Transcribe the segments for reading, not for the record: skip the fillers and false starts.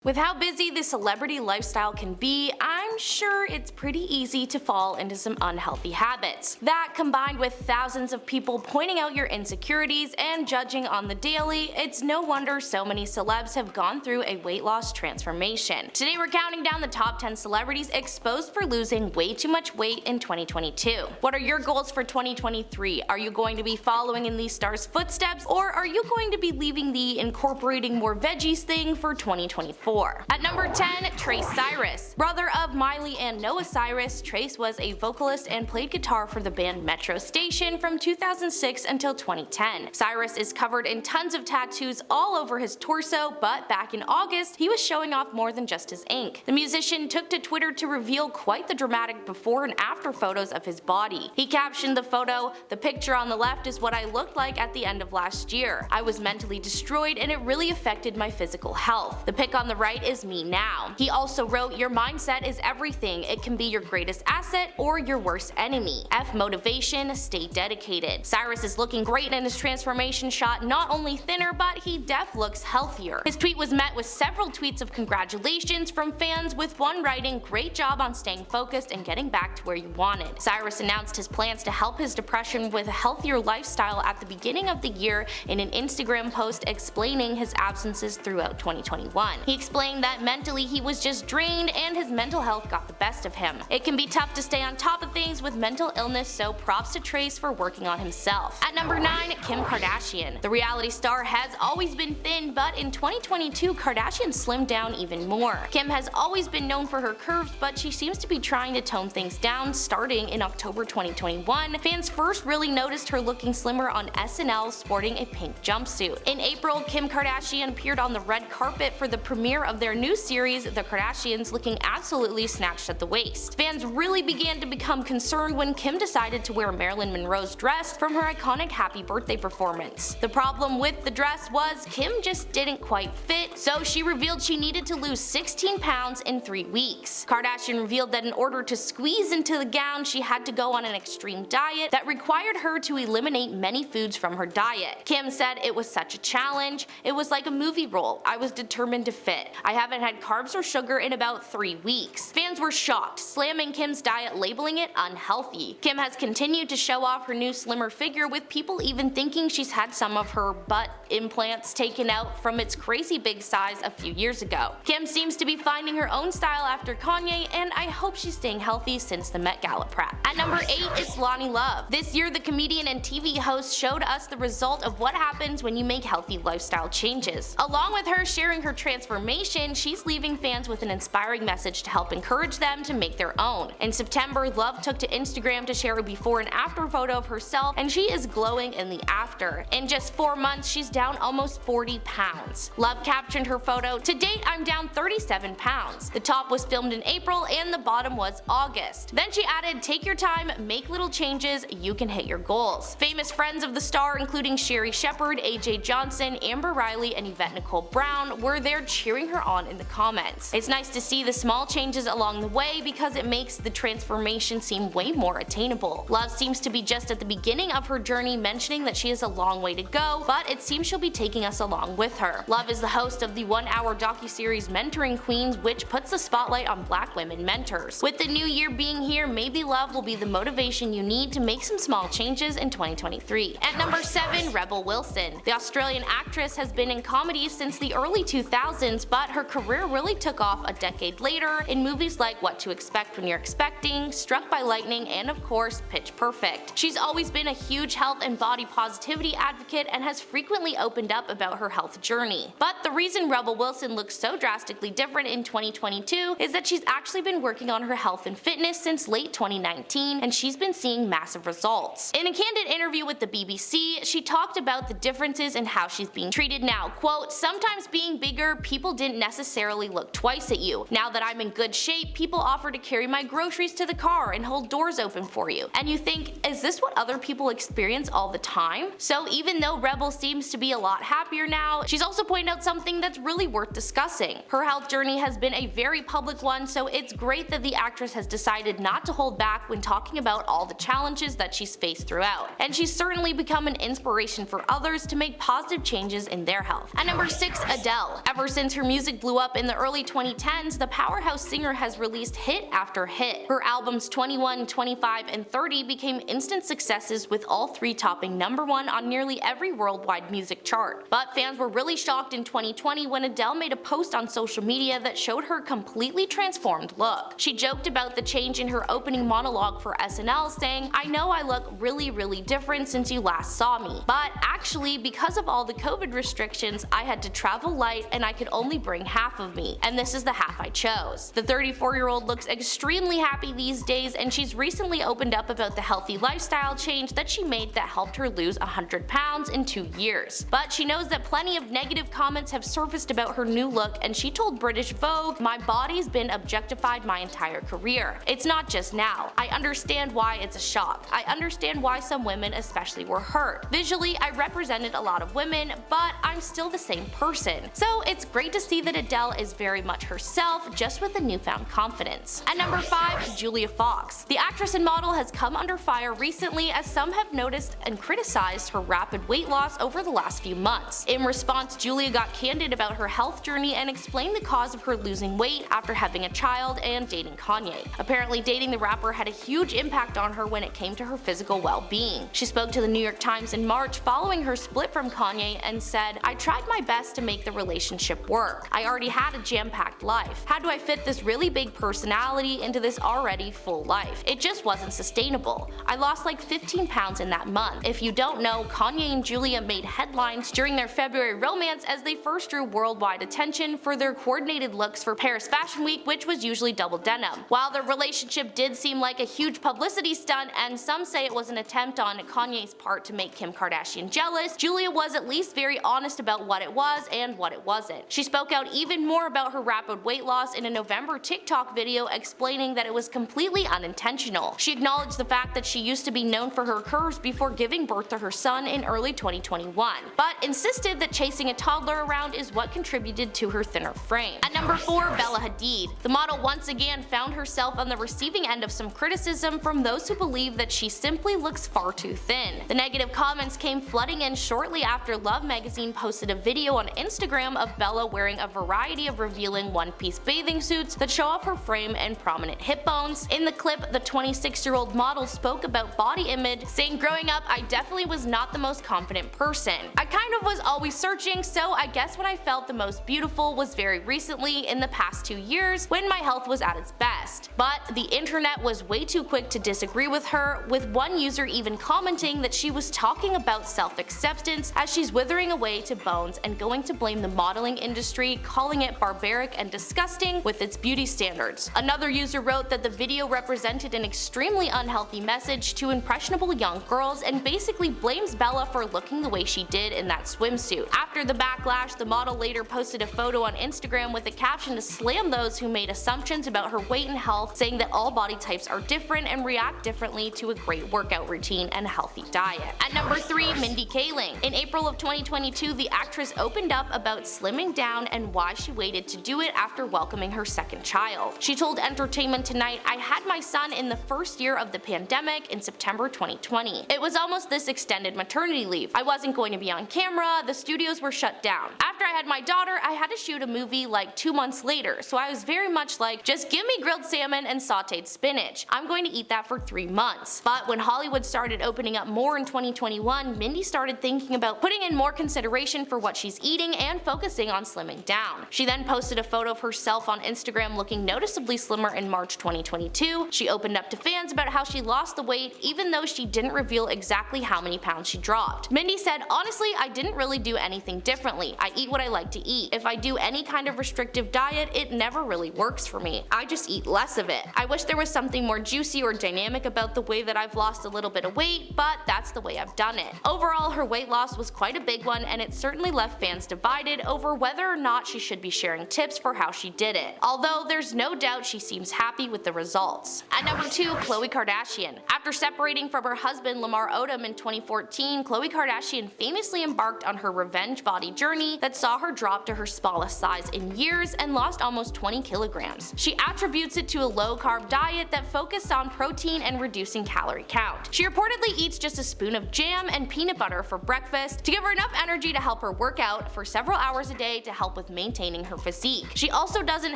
With how busy the celebrity lifestyle can be, I'm sure it's pretty easy to fall into some unhealthy habits. That, combined with thousands of people pointing out your insecurities and judging on the daily, it's no wonder so many celebs have gone through a weight loss transformation. Today we're counting down the top 10 celebrities exposed for losing way too much weight in 2022. What are your goals for 2023? Are you going to be following in these stars' footsteps, or are you going to be leaving the incorporating more veggies thing for 2024? At number 10, Cyrus. Brother of Miley and Noah Cyrus, Trace was a vocalist and played guitar for the band Metro Station from 2006 until 2010. Cyrus is covered in tons of tattoos all over his torso, but back in August, he was showing off more than just his ink. The musician took to Twitter to reveal quite the dramatic before and after photos of his body. He captioned the photo, "The picture on the left is what I looked like at the end of last year. I was mentally destroyed and it really affected my physical health. The pic on the right is me now." He also wrote, "Your mindset is everything. It can be your greatest asset or your worst enemy. F motivation, stay dedicated." Cyrus is looking great in his transformation shot, not only thinner, but he def looks healthier. His tweet was met with several tweets of congratulations from fans, with one writing, "Great job on staying focused and getting back to where you wanted." Cyrus announced his plans to help his depression with a healthier lifestyle at the beginning of the year in an Instagram post explaining his absences throughout 2021. He explained that mentally he was just drained and his mental health got the best of him. It can be tough to stay on top of things with mental illness, so props to Trace for working on himself. At number 9, Kim Kardashian. The reality star has always been thin, but in 2022 Kardashian slimmed down even more. Kim has always been known for her curves, but she seems to be trying to tone things down. Starting in October 2021, fans first really noticed her looking slimmer on SNL sporting a pink jumpsuit. In April, Kim Kardashian appeared on the red carpet for the premiere of their new series, The Kardashians, looking absolutely snatched at the waist. Fans really began to become concerned when Kim decided to wear Marilyn Monroe's dress from her iconic Happy Birthday performance. The problem with the dress was Kim just didn't quite fit, so she revealed she needed to lose 16 pounds in 3 weeks. Kardashian revealed that in order to squeeze into the gown, she had to go on an extreme diet that required her to eliminate many foods from her diet. Kim said, "It was such a challenge. It was like a movie role. I was determined to fit. I haven't had carbs or sugar in about 3 weeks." Fans were shocked, slamming Kim's diet, labeling it unhealthy. Kim has continued to show off her new slimmer figure, with people even thinking she's had some of her butt implants taken out from its crazy big size a few years ago. Kim seems to be finding her own style after Kanye, and I hope she's staying healthy since the Met Gala prep. At number 8 is Loni Love. This year, the comedian and TV host showed us the result of what happens when you make healthy lifestyle changes. Along with her sharing her transformation, she's leaving fans with an inspiring message to help encourage them to make their own. In September, Love took to Instagram to share a before and after photo of herself, and she is glowing in the after. In just 4 months, she's down almost 40 pounds. Love captioned her photo, "To date, I'm down 37 pounds. The top was filmed in April and the bottom was August." Then she added, "Take your time, make little changes, you can hit your goals." Famous friends of the star, including Sherri Shepherd, AJ Johnson, Amber Riley, and Yvette Nicole Brown, were there cheering her on in the comments. It's nice to see the small changes along the way because it makes the transformation seem way more attainable. Love seems to be just at the beginning of her journey, mentioning that she has a long way to go, but it seems she'll be taking us along with her. Love is the host of the 1-hour docuseries Mentoring Queens, which puts the spotlight on Black women mentors. With the new year being here, maybe Love will be the motivation you need to make some small changes in 2023. At number 7, Rebel Wilson. The Australian actress has been in comedies since the early 2000s, but her career really took off a decade later in movies like What to Expect When You're Expecting, Struck by Lightning, and of course, Pitch Perfect. She's always been a huge health and body positivity advocate and has frequently opened up about her health journey. But the reason Rebel Wilson looks so drastically different in 2022 is that she's actually been working on her health and fitness since late 2019, and she's been seeing massive results. In a candid interview with the BBC, she talked about the differences in how she's being treated now. Quote, "Sometimes being bigger, people didn't necessarily look twice at you. Now that I'm in good shape, people offer to carry my groceries to the car and hold doors open for you. And you think, is this what other people experience all the time?" So even though Rebel seems to be a lot happier now, she's also pointed out something that's really worth discussing. Her health journey has been a very public one, so it's great that the actress has decided not to hold back when talking about all the challenges that she's faced throughout. And she's certainly become an inspiration for others to make positive changes in their health. At number 6, Adele. Ever since her music blew up in the early 2010s, the powerhouse singer has released hit after hit. Her albums 21, 25, and 30 became instant successes, with all three topping #1 on nearly every worldwide music chart. But fans were really shocked in 2020 when Adele made a post on social media that showed her completely transformed look. She joked about the change in her opening monologue for SNL, saying, "I know I look really different since you last saw me, but actually because of all the COVID restrictions I had to travel light and I could only bring half of me, and this is the half I chose." The 34-year-old looks extremely happy these days, and she's recently opened up about the healthy lifestyle change that she made that helped her lose 100 pounds in 2 years. But she knows that plenty of negative comments have surfaced about her new look, and she told British Vogue, "My body's been objectified my entire career. It's not just now. I understand why it's a shock. I understand why some women especially were hurt. Visually, I represented a lot of women, but I'm still the same person." So it's great to see that Adele is very much herself, just with a newfound confidence. At number 5, Julia Fox. The actress and model has come under fire recently, as some have noticed and criticized her rapid weight loss over the last few months. In response, Julia got candid about her health journey and explained the cause of her losing weight after having a child and dating Kanye. Apparently, dating the rapper had a huge impact on her when it came to her physical well-being. She spoke to the New York Times in March following her split from Kanye and said, "I tried my best to make the relationship work. I already had a jam-packed life. How do I fit this really big personality into this already full life? It just wasn't sustainable. I lost like 15 pounds in that month." If you don't know, Kanye and Julia made headlines during their February romance as they first drew worldwide attention for their coordinated looks for Paris Fashion Week, which was usually double denim. While their relationship did seem like a huge publicity stunt, and some say it was an attempt on Kanye's part to make Kim Kardashian jealous, Julia was at least very honest about what it was and what it wasn't. She spoke out even more about her rapid weight loss in a November TikTok video, explaining that it was completely unintentional. She acknowledged the fact that she used to be known for her curves before giving birth to her son in early 2021, but insisted that chasing a toddler around is what contributed to her thinner frame. At number 4, Bella Hadid. The model once again found herself on the receiving end of some criticism from those who believe that she simply looks far too thin. The negative comments came flooding in shortly after Love magazine posted a video on Instagram of Bella wearing a variety of revealing one-piece bathing suits that show off her frame and prominent hip bones. In the clip, the 26-year-old model spoke about body image, saying, "Growing up, I definitely was not the most confident person. I kind of was always searching, so I guess when I felt the most beautiful was very recently in the past 2 years when my health was at its best." But the internet was way too quick to disagree with her, with one user even commenting that she was talking about self-acceptance as she's withering away to bones and going to blame the modeling industry, calling it barbaric and disgusting with its beauty standards. Another user wrote that the video represented an extremely unhealthy message to impressionable young girls and basically blames Bella for looking the way she did in that swimsuit. After the backlash, the model later posted a photo on Instagram with a caption to slam those who made assumptions about her weight and health, saying that all body types are different and react differently to a great workout routine and healthy diet. At number 3, Mindy Kaling. In April of 2022, the actress opened up about slimming down and why she waited to do it after welcoming her second child. She told Entertainment Tonight, "I had my son in the first year of the pandemic in September 2020. It was almost this extended maternity leave. I wasn't going to be on camera, the studios were shut down. After I had my daughter, I had to shoot a movie like 2 months later, so I was very much like, just give me grilled salmon and sauteed spinach. I'm going to eat that for 3 months." But when Hollywood started opening up more in 2021, Mindy started thinking about putting in more consideration for what she's eating and focusing on slimming down. She then posted a photo of herself on Instagram looking noticeably slimmer in March 2022. She opened up to fans about how she lost the weight, even though she didn't reveal exactly how many pounds she dropped. Mindy said, "Honestly, I didn't really do anything differently. I eat what I like to eat. If I do any kind of restrictive diet, it never really works for me. I just eat less of it. I wish there was something more juicy or dynamic about the way that I've lost a little bit of weight, but that's the way I've done it." Overall, her weight loss was quite a big one, and it certainly left fans divided over whether or not she should be sharing tips for how she did it. Although there's no doubt she seems happy with the results. At number 2, Khloe Kardashian. After separating from her husband Lamar Odom in 2014, Khloe Kardashian famously embarked on her revenge body journey that saw her drop to her smallest size in years and lost almost 20 kilograms. She attributes it to a low-carb diet that focused on protein and reducing calorie count. She reportedly eats just a spoon of jam and peanut butter for breakfast to give her enough energy to help her work out for several hours a day to help with with maintaining her physique. She also doesn't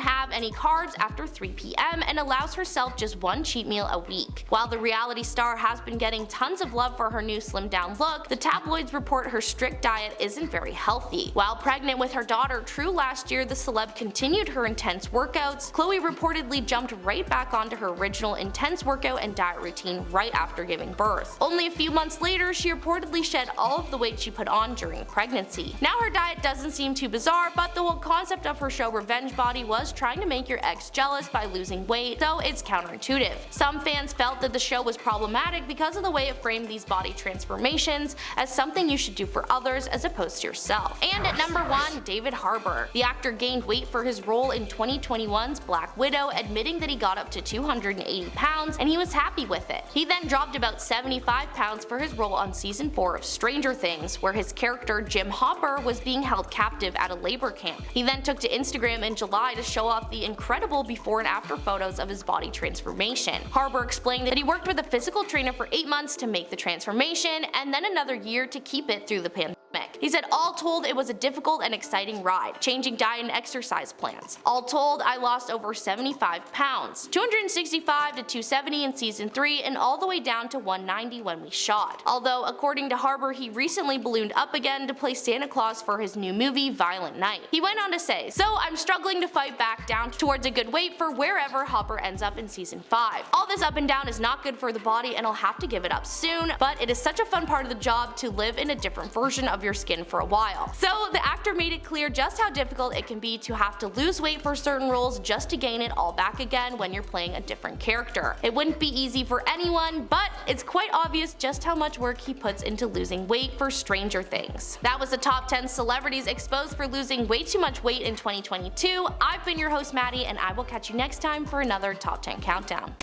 have any carbs after 3 p.m. and allows herself just one cheat meal a week. While the reality star has been getting tons of love for her new slimmed down look, the tabloids report her strict diet isn't very healthy. While pregnant with her daughter True last year, the celeb continued her intense workouts. Khloe reportedly jumped right back onto her original intense workout and diet routine right after giving birth. Only a few months later, she reportedly shed all of the weight she put on during pregnancy. Now her diet doesn't seem too bizarre, but the whole concept of her show Revenge Body was trying to make your ex jealous by losing weight, so it's counterintuitive. Some fans felt that the show was problematic because of the way it framed these body transformations as something you should do for others as opposed to yourself. And at number 1, David Harbour. The actor gained weight for his role in 2021's Black Widow, admitting that he got up to 280 pounds and he was happy with it. He then dropped about 75 pounds for his role on season 4 of Stranger Things, where his character Jim Hopper was being held captive at a labor camp. He then took to Instagram in July to show off the incredible before and after photos of his body transformation. Harbour explained that he worked with a physical trainer for 8 months to make the transformation and then another year to keep it through the pandemic. He said, all told, it was a difficult and exciting ride, changing diet and exercise plans. All told, I lost over 75 pounds, 265 to 270 in season 3 and all the way down to 190 when we shot. Although, according to Harbour, he recently ballooned up again to play Santa Claus for his new movie, Violent Night. He went on to say, so I'm struggling to fight back down towards a good weight for wherever Hopper ends up in season 5. All this up and down is not good for the body and I'll have to give it up soon, but it is such a fun part of the job to live in a different version of your skin for a while. So the actor made it clear just how difficult it can be to have to lose weight for certain roles just to gain it all back again when you're playing a different character. It wouldn't be easy for anyone, but it's quite obvious just how much work he puts into losing weight for Stranger Things. That was the top 10 celebrities exposed for losing way too much weight in 2022. I've been your host Maddie, and I will catch you next time for another top 10 countdown.